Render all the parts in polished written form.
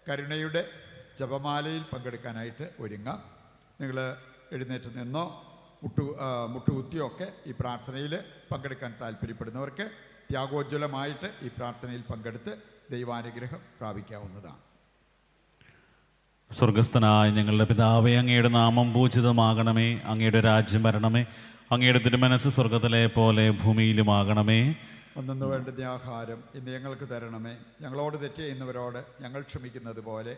കരുണയുടെ ജപമാലയിൽ പങ്കെടുക്കാനായിട്ട് ഒരുങ്ങാം. നിങ്ങൾ എഴുന്നേറ്റ് നിന്നോ മുട്ടുകുത്തിയോ ഒക്കെ ഈ പ്രാർത്ഥനയിൽ പങ്കെടുക്കാൻ താല്പര്യപ്പെടുന്നവർക്ക് ത്യാഗോജ്വലമായിട്ട് ഈ പ്രാർത്ഥനയിൽ പങ്കെടുത്ത് ദൈവാനുഗ്രഹം പ്രാപിക്കാവുന്നതാണ്. സ്വർഗസ്ഥനായ ഞങ്ങളുടെ പിതാവേ, അങ്ങയുടെ നാമം പൂജിതമാകണമേ. അങ്ങയുടെ രാജ്യം വരണമേ. അങ്ങയുടെ തിരുമനസ്സ് സ്വർഗത്തിലെ പോലെ ഭൂമിയിലുമാകണമേ. അന്നു വേണ്ടുന്ന ആഹാരം ഇന്ന് ഞങ്ങൾക്ക് തരണമേ. ഞങ്ങളോട് തെറ്റ് ചെയ്യുന്നവരോട് ഞങ്ങൾ ക്ഷമിക്കുന്നത് പോലെ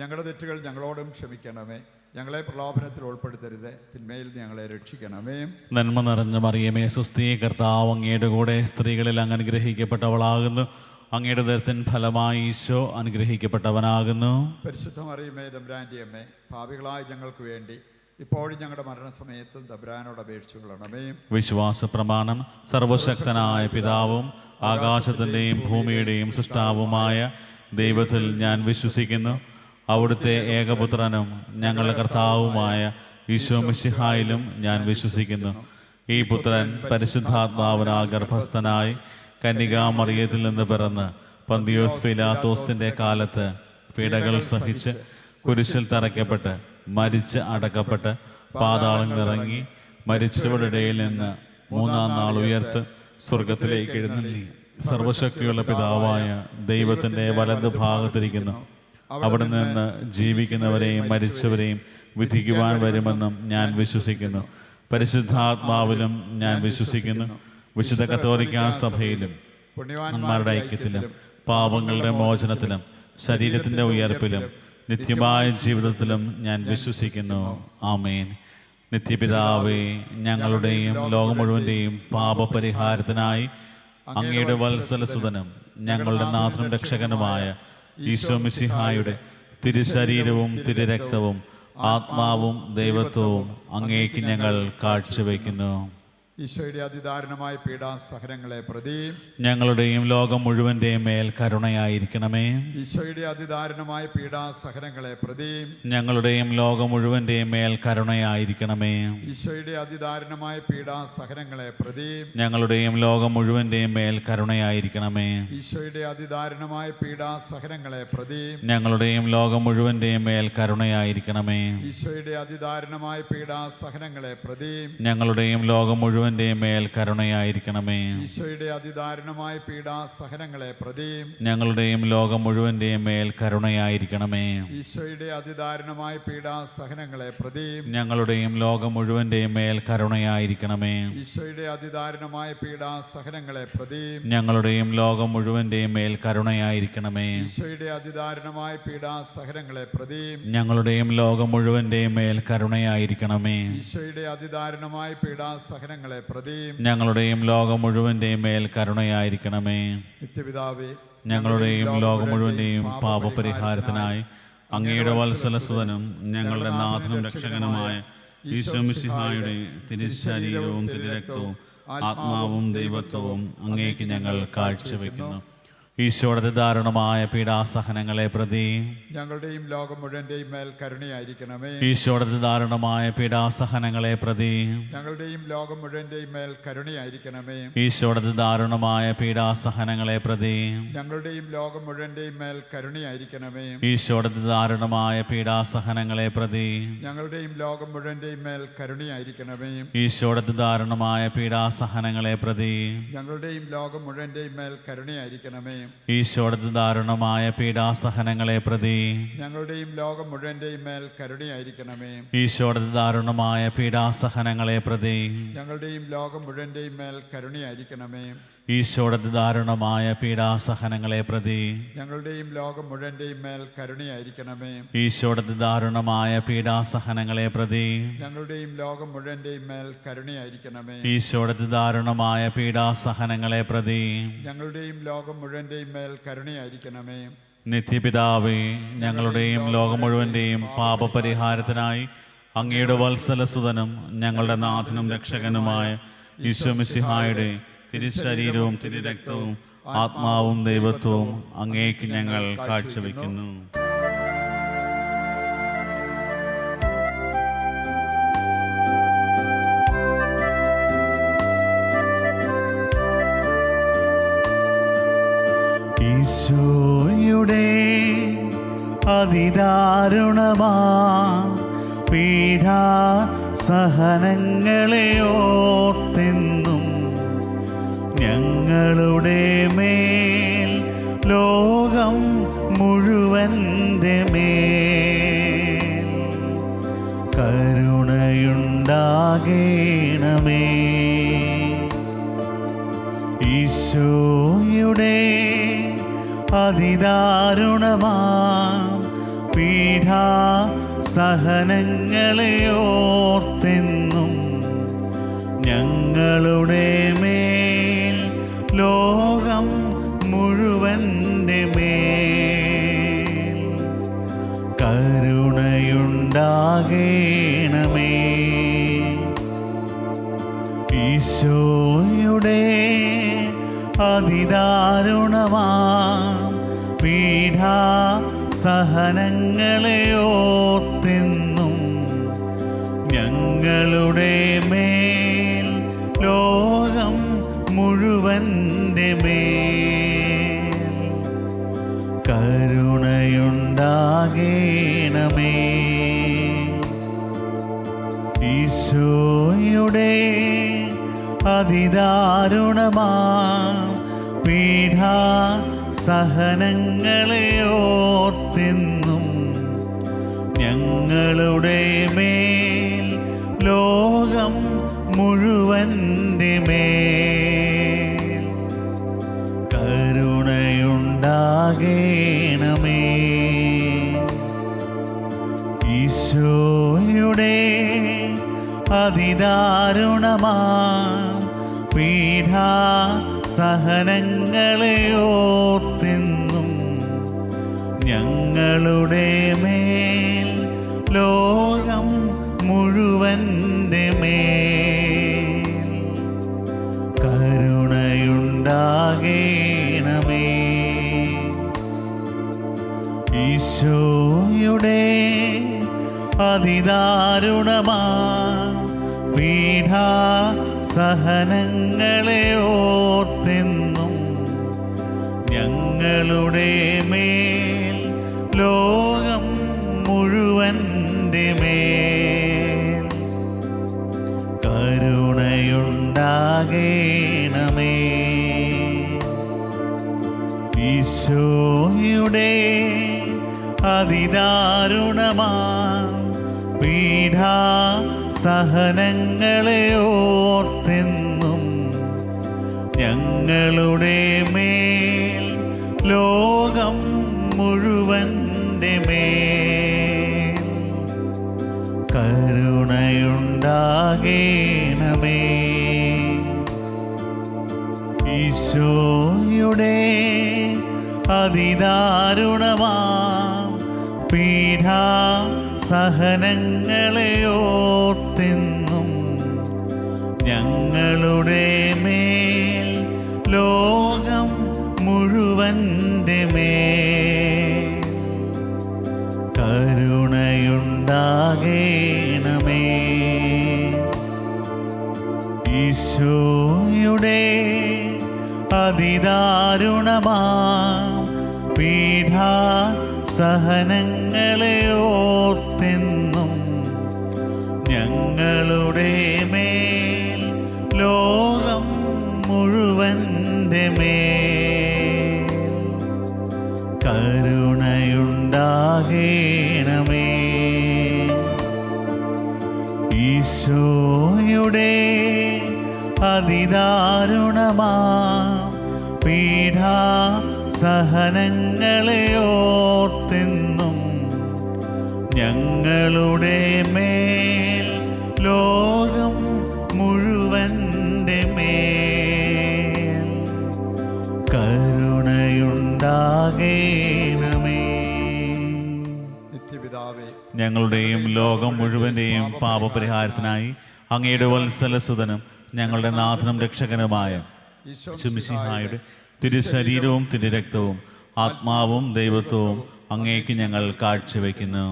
ഞങ്ങളുടെ തെറ്റുകൾ ഞങ്ങളോടും ക്ഷമിക്കണമേ. ഞങ്ങളെ പ്രലോഭനത്തിൽ ഉൾപ്പെടുത്തരുത്, തിന്മയിൽ ഞങ്ങളെ രക്ഷിക്കണമേ. നന്മ നിറഞ്ഞ മറിയമേ, സ്വസ്തി, കർത്താവ് അങ്ങയുടെ കൂടെ സ്ത്രീകളിൽ അങ്ങ് അനുഗ്രഹിക്കപ്പെട്ടവളാകുന്നു. അങ്ങയുടെ ഉദരത്തിൻ ഫലമായി ഈശോ അനുഗ്രഹിക്കപ്പെട്ടവനാകുന്നു. പരിശുദ്ധ മറിയമേ, തമ്പുരാന്റെ അമ്മേ, പാപികളായ ഞങ്ങൾക്ക് വേണ്ടി ഇപ്പോഴും ഞങ്ങളുടെ മരണസമയത്തും തമ്പുരാനോട് അപേക്ഷിച്ചുകൊള്ളണമേ. വിശ്വാസ പ്രമാണം. സർവശക്തനായ പിതാവും ആകാശത്തിൻ്റെയും ഭൂമിയുടെയും സൃഷ്ടാവുമായ ദൈവത്തിൽ ഞാൻ വിശ്വസിക്കുന്നു. അവിടുത്തെ ഏകപുത്രനും ഞങ്ങളുടെ കർത്താവുമായ ഈശോ മിശിഹായിലും ഞാൻ വിശ്വസിക്കുന്നു. ഈ പുത്രൻ പരിശുദ്ധാത്മാവിനാൽ ഗർഭസ്ഥനായി കന്യകാമറിയത്തിൽ നിന്ന് പിറന്ന് പന്തിയോസ് പീലാത്തോസിന്റെ കാലത്ത് പീഡകൾ സഹിച്ച് കുരിശിൽ തറയ്ക്കപ്പെട്ട് മരിച്ച് അടക്കപ്പെട്ട് പാതാളങ്ങളിൽ ഇറങ്ങി മരിച്ചവരുടെ ഇടയിൽ നിന്ന് മൂന്നാം നാൾ ഉയർത്ത് സ്വർഗത്തിലേക്ക് എഴുന്നള്ളി സർവശക്തിയുള്ള പിതാവായ ദൈവത്തിന്റെ വലതു ഭാഗത്തിരിക്കുന്നു. അവിടെ നിന്ന് ജീവിക്കുന്നവരെയും മരിച്ചവരെയും വിധിക്കുവാൻ വരുമെന്നും ഞാൻ വിശ്വസിക്കുന്നു. പരിശുദ്ധാത്മാവിലും ഞാൻ വിശ്വസിക്കുന്നു. വിശുദ്ധ കത്തോലിക്കാ സഭയിലും പുണ്യവാന്മാരുടെ ഐക്യത്തിലും പാപങ്ങളുടെ മോചനത്തിലും ശരീരത്തിന്റെ ഉയർപ്പിലും നിത്യമായ ജീവിതത്തിലും ഞാൻ വിശ്വസിക്കുന്നു. ആമേൻ. നിത്യപിതാവേ, ഞങ്ങളുടെയും ലോകം മുഴുവന്റെയും പാപപരിഹാരത്തിനായി അങ്ങയുടെ വത്സലസുതനും ഞങ്ങളുടെ നാഥനും രക്ഷകനുമായ ഈശോ മിശിഹായുടെ തിരുശരീരവും തിരുരക്തവും ആത്മാവും ദൈവത്വവും അങ്ങേക്ക് ഞങ്ങൾ കാഴ്ചവെക്കുന്നു. ഈശോയുടെ അതിദാരുണമായ പീഡാസഹനങ്ങളെ പ്രതി ഞങ്ങളുടെയും ലോകം മുഴുവന്റെയും മേൽ കരുണയായിരിക്കണമേ. ഈശോയുടെ അതിദാരുണമായ പീഡാസഹനങ്ങളെ പ്രതി ഞങ്ങളുടെയും ലോകം മുഴുവന്റെയും മേൽ കരുണയായിരിക്കണമേ. ഈശോയുടെ അതിദാരുണമായ പീഡാസഹനങ്ങളെ പ്രതി ഞങ്ങളുടെയും ലോകം മുഴുവന്റെയും മേൽ കരുണയായിരിക്കണമേ. ഈശോയുടെ അതിദാരുണമായ പീഡാസഹനങ്ങളെ പ്രതി ഞങ്ങളുടെയും ലോകം മുഴുവന്റെയും മേൽ കരുണയായിരിക്കണമേ. ഈശോയുടെ അതിദാരുണമായ പീഡാസഹനങ്ങളെ പ്രതി ഞങ്ങളുടെയും ലോകം മുഴുവന്റെയും മേൽ കരുണയായിരിക്കണമേ. ഈശോയുടെ അതിദാരുണമായ പീഡാസഹനങ്ങളെ പ്രതി ഞങ്ങളുടെയും ലോകം മുഴുവന്റെയും മേൽ കരുണയായിരിക്കണമേ. ഈശോയുടെ അതിദാരുണമായ പീഡാസഹനങ്ങളെ പ്രതി ഞങ്ങളുടെയും ലോകം മുഴുവന്റെയും മേൽ കരുണയായിരിക്കണമേ. ഈശോയുടെ അതിദാരുണമായ പീഡാസഹനങ്ങളെ പ്രതി ഞങ്ങളുടെയും ലോകം മുഴുവന്റെയും മേൽ കരുണയായിരിക്കണമേ. ഈശോയുടെ അതിദാരുണമായ പീഡാസഹനങ്ങളെ പ്രതി ഞങ്ങളുടെയും ലോകം മുഴുവന്റെയും മേൽ കരുണയായിരിക്കണമേ. ഈശോയുടെ അതിദാരുണമായ പീഡാസഹനങ്ങളെ പ്രതി ഞങ്ങളുടെയും ലോകം മുഴുവന്റെയും മേൽ കരുണയായിരിക്കണമേ. നിത്യപിതാവേ, ഞങ്ങളുടെയും ലോകം മുഴുവന്റെയും പാപപരിഹാരത്തിനായി അങ്ങയുടെ വത്സലസുതനും ഞങ്ങളുടെ നാഥനും രക്ഷകനുമായ ഈശോ മിശിഹായുടെ തിരുശരീരവും തിരുരക്തവും ആത്മാവും ദൈവത്വവും അങ്ങേക്ക് ഞങ്ങൾ കാഴ്ചവെക്കുന്നു. ഈശോയുടെ ദാരുണമായ പീഡാസഹനങ്ങളെ പ്രതി ഞങ്ങളുടെയും ലോകം മുഴുവന്റെയും മേൽ കരുണയായിരിക്കണമേ. ഈശോയുടെ ദാരുണമായ പീഡാസഹനങ്ങളെ പ്രതി ഞങ്ങളുടെയും ലോകം മുഴുവന്റെയും മേൽ കരുണയായിരിക്കണമേ. ഈശോയുടെ ദാരുണമായ പീഡാസഹനങ്ങളെ പ്രതി ഞങ്ങളുടെയും ലോകം മുഴുവന്റെയും മേൽ കരുണയായിരിക്കണമേ. ഈശോയുടെ ദാരുണമായ പീഡാസഹനങ്ങളെ പ്രതി ഞങ്ങളുടെയും ലോകം മുഴുവന്റെയും മേൽ കരുണയായിരിക്കണമേ. ഈശോയുടെ ദാരുണമായ പീഡാസഹനങ്ങളെ പ്രതി ഞങ്ങളുടെയും ലോകം മുഴുവന്റെയും മേൽ കരുണയായിരിക്കണമേ. ഈശോയുടെ ദാരുണമായ പീഡാസഹനങ്ങളെ പ്രതി ഞങ്ങളുടെയും ലോകം മുഴുവന്റെയും മേൽ കരുണയായിരിക്കണമേ. ഈശോയുടെ ദാരുണമായ പീഡാസഹനങ്ങളെ പ്രതി ഞങ്ങളുടെയും ലോകം മുഴുവന്റെയും മേൽ കരുണയായിരിക്കണമേ. ഈശോയുടെ ദാരുണമായ പീഡാസഹനങ്ങളെ പ്രതി ഞങ്ങളുടെയും ലോകം മുഴുവന്റെയും മേൽ കരുണയായിരിക്കണമേ. ഈശോയുടെ ദാരുണമായ പീഡാസഹനങ്ങളെ പ്രതി ഞങ്ങളുടെയും ലോകം മുഴുവന്റെയും മേൽ കരുണയായിരിക്കണമേ. ഈശോയുടെ ദാരുണമായ പീഡാസഹനങ്ങളെ പ്രതി ഞങ്ങളുടെയും ലോകം മുഴുവന്റെയും മേൽ കരുണയായിരിക്കണമേ. നിത്യപിതാവേ, ഞങ്ങളുടെയും ലോകം മുഴുവന്റെയും പാപപരിഹാരത്തിനായി അങ്ങയുടെ വത്സലസുതനും ഞങ്ങളുടെ നാഥനും രക്ഷകനുമായ ഈശോ മിശിഹായുടെ തിരുശരീരവും തിരുരക്തവും ആത്മാവും ദൈവത്വവും അങ്ങേക്ക് ഞങ്ങൾ കാഴ്ചവെക്കുന്നു. ഈശോയുടെ അതിദാരുണമാ പീഡാ സഹനങ്ങളെ ഓർത്തെന്നും ഞങ്ങളുടെ മേൽ ലോകം മുഴുവൻ്റെ മേൽ കരുണയുണ്ടാകേണമേ. ഈശോയുടെ അതിദാരുണമാം പീഡാ സഹനങ്ങളെ ഓർത്തെന്നും ഞങ്ങളുടെ മേൽ ലോകം മുഴുവൻ്റെ മേൽ കരുണയുണ്ടാകേണമേ. ഈശോയുടെ അതിദാരുണമാം പീഡാ സഹനങ്ങളെ ഓർത്തെന്നും ഞങ്ങളുടെ മേൽ ലോകം മുഴുവൻ്റെ മേൽ കരുണയുണ്ടാകേണമേ. ഈശോയുടെ അതിദാരുണമാം പീഡാ സഹനങ്ങളെ ഓർത്തെന്നും ഞങ്ങളുടെ മേൽ ലോകം മുഴുവൻ്റെ മേൽ കരുണയുണ്ടാകേണമേ. ഈശോയുടെ അതിദാരുണമാം പീഡാ സഹനങ്ങളെ ഓർത്തെന്നും ഞങ്ങളുടെ മേൽ ലോകം മുഴുവൻ്റെ മേൽ കരുണയുണ്ടാകേണമേ. ഈശോയുടെ അതിദാരുണമാം പീഡാ സഹനങ്ങളെ ഓർത്തെന്നും ഞങ്ങളുടെ മേൽ ലോകം മുഴുവൻ്റെ മേൽ കരുണയുണ്ടാകേണമേ. ഈശോയുടെ അതിദാരുണമാം പീഡാ സഹനങ്ങളെ ഓർത്തെന്നും ഞങ്ങളുടെ മേൽ ലോകം മുഴുവൻ്റെ മേൽ കരുണയുണ്ടാകേണമേ. ഈശോയുടെ അതിദാരുണമാം പീഡാ സഹനങ്ങളെ ഓർത്തെന്നും ഞങ്ങളുടെ മേൽ ലോകം മുഴുവൻ്റെ മേൽ കരുണയുണ്ടാകേണമേ. ഈശോയുടെ അതിദാരുണമാം പീഡാ സഹനങ്ങളെ ഓർത്തെന്നും ഞങ്ങളുടെ മേൽ ലോകം മുഴുവൻ്റെ മേൽ കരുണയുണ്ടാകേണമേ. ഈശോയുടെ അതിദാരുണമാം പീഡാ സഹനങ്ങളെ ഓർത്തെന്നും ഞങ്ങളുടെ മേൽ ലോകം മുഴുവൻ്റെ മേൽ കരുണയുണ്ടാകേണമേ. നിത്യപിതാവേ, ഞങ്ങളുടെയും ലോകം മുഴുവൻ്റെയും പാപപരിഹാരത്തിനായി അങ്ങയുടെ വത്സലസുതനും ഞങ്ങളുടെ നാഥനും രക്ഷകനുമായ മിശിഹായുടെ തിരുശരീരവും തിരുരക്തവും ആത്മാവും ദൈവത്വവും അങ്ങേക്ക് ഞങ്ങൾ കാഴ്ചവെക്കുന്നു.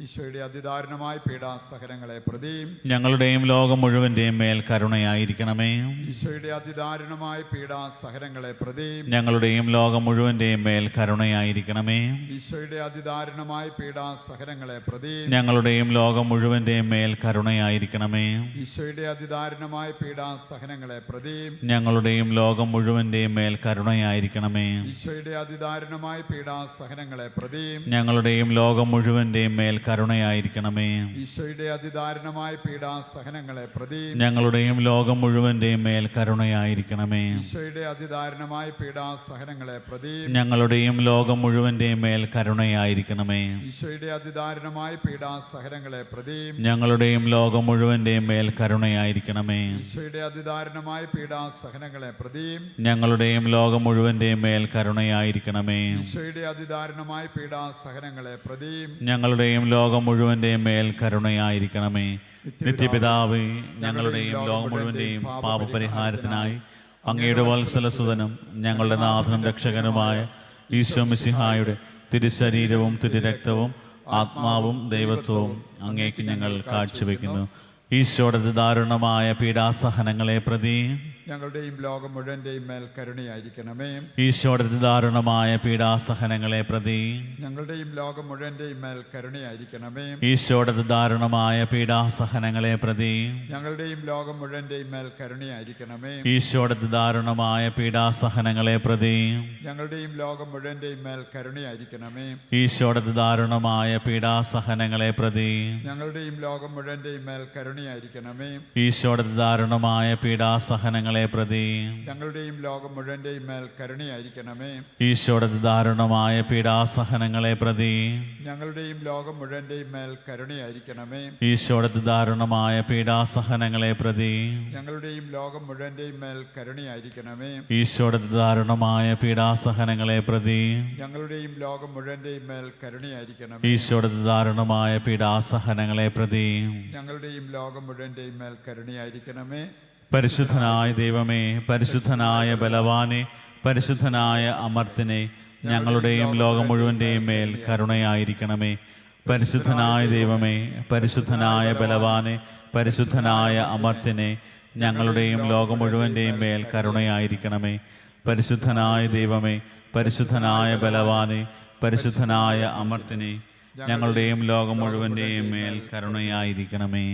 ഈശോയുടെ അതിദാരുണമായ പീഡാസഹനങ്ങളെ പ്രതിയും ഞങ്ങളുടെയും ലോകം മുഴുവൻ്റെയും മേൽ കരുണയായിരിക്കണമേ. ഈശോയുടെ അതിദാരുണമായ പീഡാസഹനങ്ങളെ പ്രതിയും ഞങ്ങളുടെയും ലോകം മുഴുവൻ്റെയും മേൽ കരുണയായിരിക്കണമേ. ഈശോയുടെ അതിദാരുണമായ പീഡാസഹനങ്ങളെ പ്രതിയും ഞങ്ങളുടെയും ലോകം മുഴുവൻ്റെയും മേൽ കരുണയായിരിക്കണമേ. ഈശോയുടെ അതിദാരുണമായ പീഡാസഹനങ്ങളെ പ്രതിയും ഞങ്ങളുടെയും ലോകം മുഴുവൻ്റെയും മേൽ കരുണയായിരിക്കണമേ. ഈശോയുടെ അതിദാരുണമായ പീഡാസഹനങ്ങളെ പ്രതിയും ഞങ്ങളുടെയും ലോകം മുഴുവൻ്റെയും മേൽ കരുണയായിരിക്കണമേ. ഈശോയുടെ അതിദാരുണമായ പീഡാസഹനങ്ങളെ പ്രതിയും ഞങ്ങളുടെയും ലോകം മുഴുവൻ്റെയും മേൽ കരുണയായിരിക്കണമേ. ഈശോയുടെ അതിദാരുണമായ പീഡാസഹനങ്ങളെ പ്രതിയും ഞങ്ങളുടെയും ലോകം മുഴുവൻ്റെയും മേൽ കരുണയായിരിക്കണമേ. ഈശോയുടെ അതിദാരുണമായ പീഡാസഹനങ്ങളെ പ്രതിയും ഞങ്ങളുടെയും ലോകം മുഴുവൻ്റെയും മേൽ കരുണയായിരിക്കണമേ. ഈശോയുടെ അതിദാരുണമായ പീഡാസഹനങ്ങളെ പ്രതിയും ഞങ്ങളുടെയും ലോകം മുഴുവൻ്റെയും മേൽ കരുണയായിരിക്കണമേ. ഈശോയുടെ അതിദാരുണമായ പീഡാസഹനങ്ങളെ പ്രതിയും ഞങ്ങളുടെയും ലോകം മുഴുവൻ്റെയും മേൽ കരുണയായിരിക്കണമേ. നിത്യപിതാവേ, ഞങ്ങളുടെയും ലോകം മുഴുവൻ്റെയും പാപപരിഹാരത്തിനായി അങ്ങയുടെ വത്സലസുതനും ഞങ്ങളുടെ നാഥനും രക്ഷകനുമായ ഈശോ മിശിഹായുടെ തിരുശരീരവും തിരുരക്തവും ആത്മാവും ദൈവത്വവും അങ്ങേക്ക് ഞങ്ങൾ കാഴ്ചവെക്കുന്നു. ഈശോയുടെ ദാരുണമായ പീഡാസഹനങ്ങളെ പ്രതി ഞങ്ങളുടെയും ലോകം മുഴുവൻ്റെയും മേൽ കരുണയായിരിക്കണമേ. ഈശോയുടെ ദാരുണമായ പീഡാസഹനങ്ങളെ പ്രതി ഞങ്ങളുടെയും ലോകം മുഴുവൻ്റെയും മേൽ കരുണയായിരിക്കണമേ. ഈശോയുടെ ദാരുണമായ പീഡാസഹനങ്ങളെ പ്രതി ഞങ്ങളുടെയും ലോകം മുഴുവൻ്റെയും മേൽ കരുണയായിരിക്കണമേ. ഈശോയുടെ ദാരുണമായ പീഡാസഹനങ്ങളെ പ്രതി ഞങ്ങളുടെയും ലോകം മുഴുവൻ്റെയും മേൽ കരുണയായിരിക്കണമേ. ഈശോയുടെ ദാരുണമായ പീഡാസഹനങ്ങളെ പ്രതി ഞങ്ങളുടെയും ലോകം മുഴുവൻ്റെയും മേൽ കരുണയായിരിക്കണമേ. ഈശോയുടെ ദാരുണമായ പീഡാസഹനങ്ങളെ പ്രതി ഞങ്ങളുടെയും ലോകം മുഴുവൻ്റെയും മേൽ കരുണയായിരിക്കണമേ. ഈശോയുടെ ദാരുണമായ പീഡാസഹനങ്ങളെ പ്രതി ഞങ്ങളുടെയും ലോകം മുഴുവൻ്റെയും മേൽ കരുണയായിരിക്കണമേ. ഈശോയുടെ ദാരുണമായ പീഡാസഹനങ്ങളെ പ്രതി ഞങ്ങളുടെയും ലോകം മുഴുവൻ്റെയും മേൽ കരുണയായിരിക്കണമേ. ഈശോയുടെ ദാരുണമായ പീഡാസഹനങ്ങളെ പ്രതി ഞങ്ങളുടെയും ലോകം മുഴുവൻ്റെയും മേൽ കരുണയായിരിക്കണമേ. ഈശോയുടെ ദാരുണമായ പീഡാസഹനങ്ങളെ പ്രതി ഞങ്ങളുടെയും ലോകം മുഴുവൻ്റെയും മേൽ കരുണയായിരിക്കണമേ. പരിശുദ്ധനായ ദൈവമേ, പരിശുദ്ധനായ ബലവാനെ, പരിശുദ്ധനായ അമർത്തിനെ, ഞങ്ങളുടെയും ലോകം മുഴുവൻ്റെയും മേൽ കരുണയായിരിക്കണമേ. പരിശുദ്ധനായ ദൈവമേ, പരിശുദ്ധനായ ബലവാനെ, പരിശുദ്ധനായ അമർത്തിനെ, ഞങ്ങളുടെയും ലോകം മുഴുവൻ്റെയും മേൽ കരുണയായിരിക്കണമേ. പരിശുദ്ധനായ ദൈവമേ, പരിശുദ്ധനായ ബലവാനെ, പരിശുദ്ധനായ അമർത്തിനെ, ഞങ്ങളുടെയും ലോകം മുഴുവൻ്റെയും മേൽ കരുണയായിരിക്കണമേ.